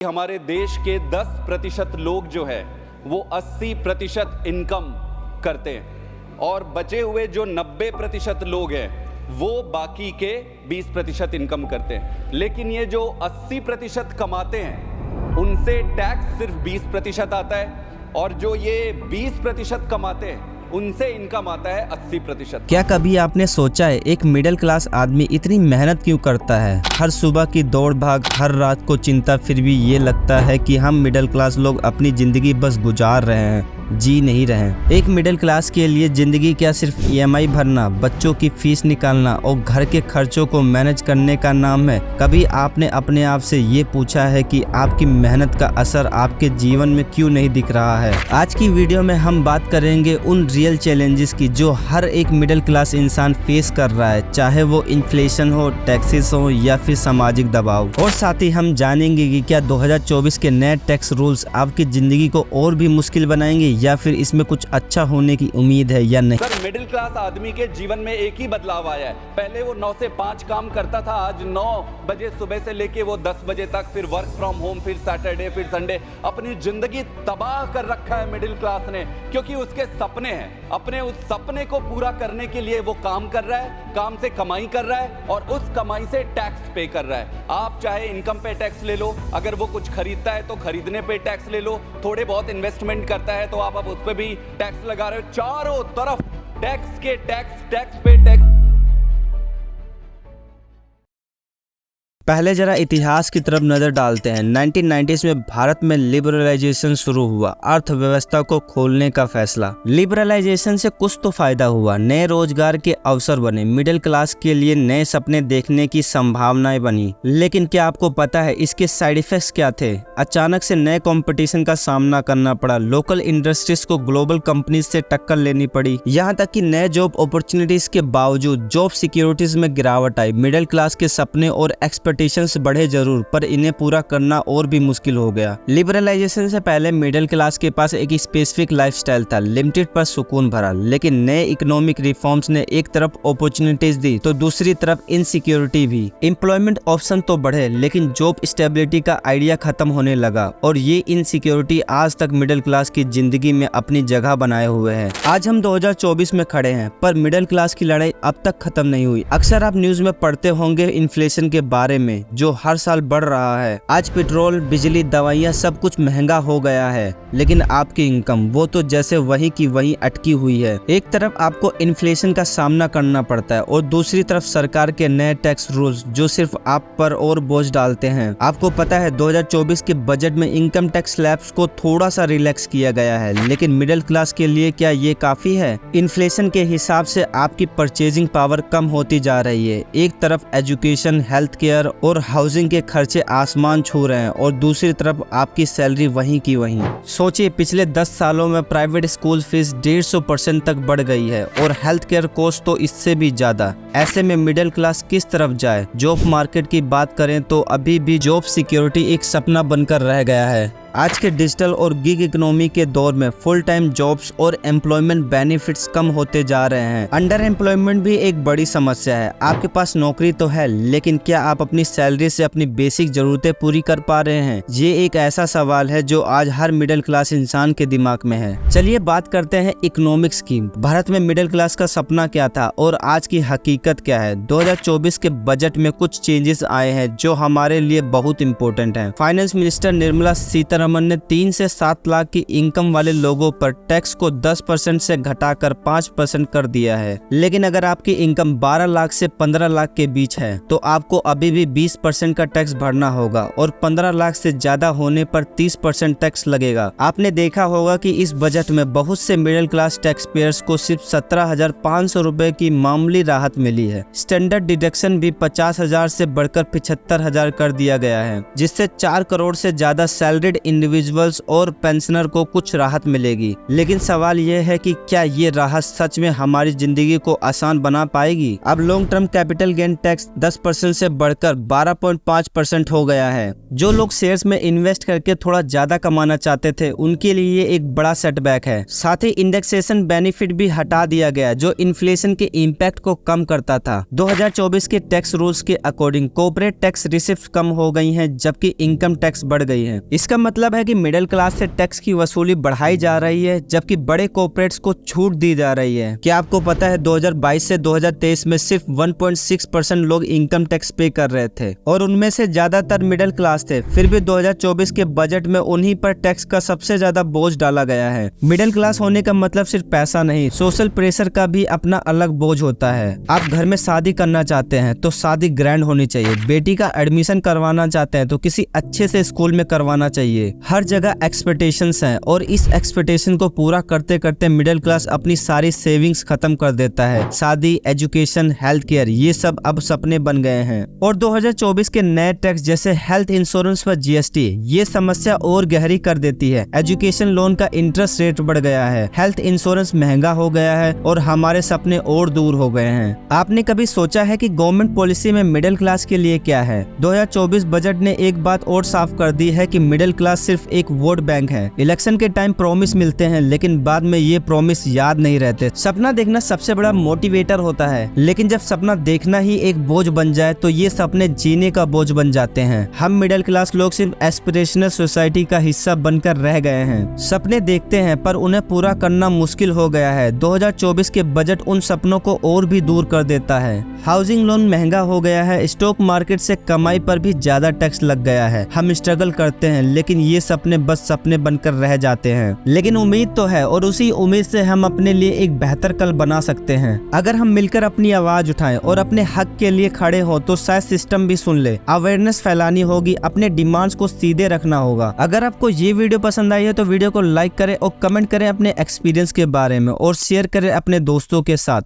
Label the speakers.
Speaker 1: हमारे देश के 10% लोग जो है वो 80% इनकम करते हैं और बचे हुए जो 90% लोग हैं वो बाकी के 20% इनकम करते हैं। लेकिन ये जो 80% कमाते हैं उनसे टैक्स सिर्फ 20% आता है और जो ये 20% कमाते हैं उनसे इनकम आता है 80%।
Speaker 2: क्या कभी आपने सोचा है एक मिडिल क्लास आदमी इतनी मेहनत क्यों करता है? हर सुबह की दौड़ भाग, हर रात को चिंता, फिर भी ये लगता है कि हम मिडिल क्लास लोग अपनी जिंदगी बस गुजार रहे हैं, जी नहीं रहे हैं। एक मिडिल क्लास के लिए जिंदगी क्या सिर्फ EMI भरना, बच्चों की फीस निकालना और घर के खर्चों को मैनेज करने का नाम है? कभी आपने अपने आप से ये पूछा है कि आपकी मेहनत का असर आपके जीवन में क्यों नहीं दिख रहा है? आज की वीडियो में हम बात करेंगे उन रियल चैलेंजेस की जो हर एक मिडिल क्लास इंसान फेस कर रहा है, चाहे वो इन्फ्लेशन हो, टैक्सेस हो या फिर सामाजिक दबाव। और साथ ही हम जानेंगे कि क्या 2024 के नए टैक्स रूल्स आपकी जिंदगी को और भी मुश्किल बनाएंगे या फिर इसमें कुछ अच्छा होने की उम्मीद है या नहीं।
Speaker 1: सर, मिडिल क्लास आदमी के जीवन में एक ही बदलाव आया है। पहले वो 9 से 5 काम करता था, आज 9 बजे सुबह से लेके वो 10 बजे तक, फिर वर्क फ्रॉम होम, फिर सैटरडे, फिर संडे। अपनी जिंदगी तबाह कर रखा है मिडिल क्लास ने, क्योंकि उसके सपने हैं। अपने उस सपने को पूरा करने के लिए वो काम कर रहा है, काम से कमाई कर रहा है और उस कमाई से टैक्स पे कर रहा है। आप चाहे इनकम पे टैक्स ले लो, अगर वो कुछ खरीदता है तो खरीदने पे टैक्स ले लो, थोड़े बहुत इन्वेस्टमेंट करता है तो आप अब उस पे भी टैक्स लगा रहे हो। चारों तरफ टैक्स के टैक्स पे टैक्स।
Speaker 2: पहले जरा इतिहास की तरफ नजर डालते हैं। 1990s में भारत में लिबरलाइजेशन शुरू हुआ, अर्थव्यवस्था को खोलने का फैसला। लिबरलाइजेशन से कुछ तो फायदा हुआ, नए रोजगार के अवसर बने, मिडिल क्लास के लिए नए सपने देखने की संभावनाएं बनी। लेकिन क्या आपको पता है इसके साइड इफेक्ट्स क्या थे? अचानक से नए कंपटीशन का सामना करना पड़ा, लोकल इंडस्ट्रीज को ग्लोबल कंपनीज से टक्कर लेनी पड़ी, यहाँ तक कि नए जॉब अपॉर्चुनिटीज के बावजूद जॉब सिक्योरिटीज में गिरावट आई। मिडिल क्लास के सपने और बढ़े जरूर, पर इन्हें पूरा करना और भी मुश्किल हो गया। लिबरलाइजेशन से पहले मिडिल क्लास के पास एक स्पेसिफिक लाइफस्टाइल था, लिमिटेड पर सुकून भरा। लेकिन नए इकोनॉमिक रिफॉर्म्स ने एक तरफ अपॉर्चुनिटीज दी तो दूसरी तरफ इनसिक्योरिटी भी। एम्प्लॉयमेंट ऑप्शन तो बढ़े लेकिन जॉब स्टेबिलिटी का आइडिया खत्म होने लगा और ये इनसिक्योरिटी आज तक मिडिल क्लास की जिंदगी में अपनी जगह बनाए हुए है। आज हम 2024 में खड़े हैं, पर मिडिल क्लास की लड़ाई अब तक खत्म नहीं हुई। अक्सर आप न्यूज में पढ़ते होंगे इन्फ्लेशन के बारे में, जो हर साल बढ़ रहा है। आज पेट्रोल, बिजली, दवाइयाँ सब कुछ महंगा हो गया है, लेकिन आपकी इनकम वो तो जैसे वहीं की वहीं अटकी हुई है। एक तरफ आपको इन्फ्लेशन का सामना करना पड़ता है और दूसरी तरफ सरकार के नए टैक्स रूल्स जो सिर्फ आप पर और बोझ डालते हैं। आपको पता है 2024 के बजट में इनकम टैक्स स्लैब्स को थोड़ा सा रिलैक्स किया गया है, लेकिन मिडिल क्लास के लिए क्या ये काफी है? इन्फ्लेशन के हिसाब से आपकी परचेजिंग पावर कम होती जा रही है। एक तरफ एजुकेशन, हेल्थ केयर और हाउसिंग के खर्चे आसमान छू रहे हैं और दूसरी तरफ आपकी सैलरी वहीं की वहीं। सोचिए, पिछले 10 सालों में प्राइवेट स्कूल फीस 150% तक बढ़ गई है और हेल्थ केयर कॉस्ट तो इससे भी ज्यादा। ऐसे में मिडिल क्लास किस तरफ जाए? जॉब मार्केट की बात करें तो अभी भी जॉब सिक्योरिटी एक सपना बनकर रह गया है। आज के डिजिटल और गिग इकोनॉमी के दौर में फुल टाइम जॉब्स और एम्प्लॉयमेंट बेनिफिट्स कम होते जा रहे हैं। अंडर एम्प्लॉयमेंट भी एक बड़ी समस्या है। आपके पास नौकरी तो है, लेकिन क्या आप अपनी सैलरी से अपनी बेसिक जरूरतें पूरी कर पा रहे हैं? ये एक ऐसा सवाल है जो आज हर मिडिल क्लास इंसान के दिमाग में है। चलिए बात करते हैं इकोनॉमिक्स की। भारत में मिडिल क्लास का सपना क्या था और आज की हकीकत क्या है? 2024 के बजट में कुछ चेंजेस आए हैं जो हमारे लिए बहुत इंपॉर्टेंट है। फाइनेंस मिनिस्टर निर्मला सीतारमण ने 3 से 7 लाख की इनकम वाले लोगों पर टैक्स को 10% से घटाकर 5% कर दिया है। लेकिन अगर आपकी इनकम 12 लाख से 15 लाख के बीच है तो आपको अभी भी 20% का टैक्स भरना होगा और 15 लाख से ज्यादा होने पर 30% टैक्स लगेगा। आपने देखा होगा कि इस बजट में बहुत से मिडिल क्लास टैक्स पेयर्स को सिर्फ 17,500 रुपए की मामूली राहत मिली है। स्टैंडर्ड डिडक्शन भी 50,000 से बढ़कर 75,000 कर दिया गया है, जिससे 4 करोड़ से ज्यादा सैलरीड इंडिविजुअल्स और पेंशनर को कुछ राहत मिलेगी, लेकिन सवाल यह है कि क्या ये राहत सच में हमारी जिंदगी को आसान बना पाएगी। अब long term capital gain tax 10% से बढ़कर 12.5% हो गया है। जो लोग शेयर्स में इन्वेस्ट करके थोड़ा ज्यादा कमाना चाहते थे उनके लिए ये एक बड़ा सेटबैक है। साथ ही इंडेक्सेशन बेनिफिट भी हटा दिया गया जो इन्फ्लेशन के इम्पैक्ट को कम करता था। 2024 के टैक्स रूल्स के अकॉर्डिंग कॉर्पोरेट टैक्स रिसीव्स कम हो गई हैं जबकि इनकम टैक्स बढ़ गई है। इसका मतलब है कि मिडिल क्लास से टैक्स की वसूली बढ़ाई जा रही है जबकि बड़े कॉर्पोरेट्स को छूट दी जा रही है। क्या आपको पता है 2022 से 2023 में सिर्फ 1.6% लोग इनकम टैक्स पे कर रहे थे और उनमें से ज्यादातर मिडिल क्लास थे। फिर भी 2024 के बजट में उन्हीं पर टैक्स का सबसे ज्यादा बोझ डाला गया है। मिडिल क्लास होने का मतलब सिर्फ पैसा नहीं, सोशल प्रेशर का भी अपना अलग बोझ होता है। आप घर में शादी करना चाहते हैं तो शादी ग्रैंड होनी चाहिए। बेटी का एडमिशन करवाना चाहते हैं तो किसी अच्छे से स्कूल में करवाना चाहिए। हर जगह एक्सपेक्टेशंस हैं और इस एक्सपेक्टेशन को पूरा करते करते मिडिल क्लास अपनी सारी सेविंग्स खत्म कर देता है। शादी, एजुकेशन, हेल्थ केयर ये सब अब सपने बन गए हैं। और 2024 के नए टैक्स जैसे हेल्थ इंश्योरेंस पर जीएसटी ये समस्या और गहरी कर देती है। एजुकेशन लोन का इंटरेस्ट रेट बढ़ गया है, हेल्थ इंश्योरेंस महंगा हो गया है और हमारे सपने और दूर हो गए हैं। आपने कभी सोचा है कि गवर्नमेंट पॉलिसी में मिडिल क्लास के लिए क्या है? 2024 बजट ने एक बात और साफ कर दी है कि मिडिल क्लास सिर्फ एक वोट बैंक है। इलेक्शन के टाइम प्रॉमिस मिलते हैं लेकिन बाद में ये प्रॉमिस याद नहीं रहते। सपना देखना सबसे बड़ा मोटिवेटर होता है लेकिन जब सपना देखना ही एक बोझ बन जाए तो ये सपने जीने का बोझ बन जाते हैं। हम मिडिल क्लास लोग सिर्फ एस्पिरेशनल सोसाइटी का हिस्सा बनकर रह गए हैं। सपने देखते हैं पर उन्हें पूरा करना मुश्किल हो गया है। 2024 के बजट उन सपनों को और भी दूर कर देता है। हाउसिंग लोन महंगा हो गया है, स्टॉक मार्केट से कमाई पर भी ज्यादा टैक्स लग गया है। हम स्ट्रगल करते हैं लेकिन ये सपने बस सपने बनकर रह जाते हैं। लेकिन उम्मीद तो है और उसी उम्मीद से हम अपने लिए एक बेहतर कल बना सकते हैं। अगर हम मिलकर अपनी आवाज उठाएं और अपने हक के लिए खड़े हो तो शायद सिस्टम भी सुन ले। अवेयरनेस फैलानी होगी, अपने डिमांड्स को सीधे रखना होगा। अगर आपको ये वीडियो पसंद आई है तो वीडियो को लाइक करें और कमेंट करें अपने एक्सपीरियंस के बारे में और शेयर करें अपने दोस्तों के साथ।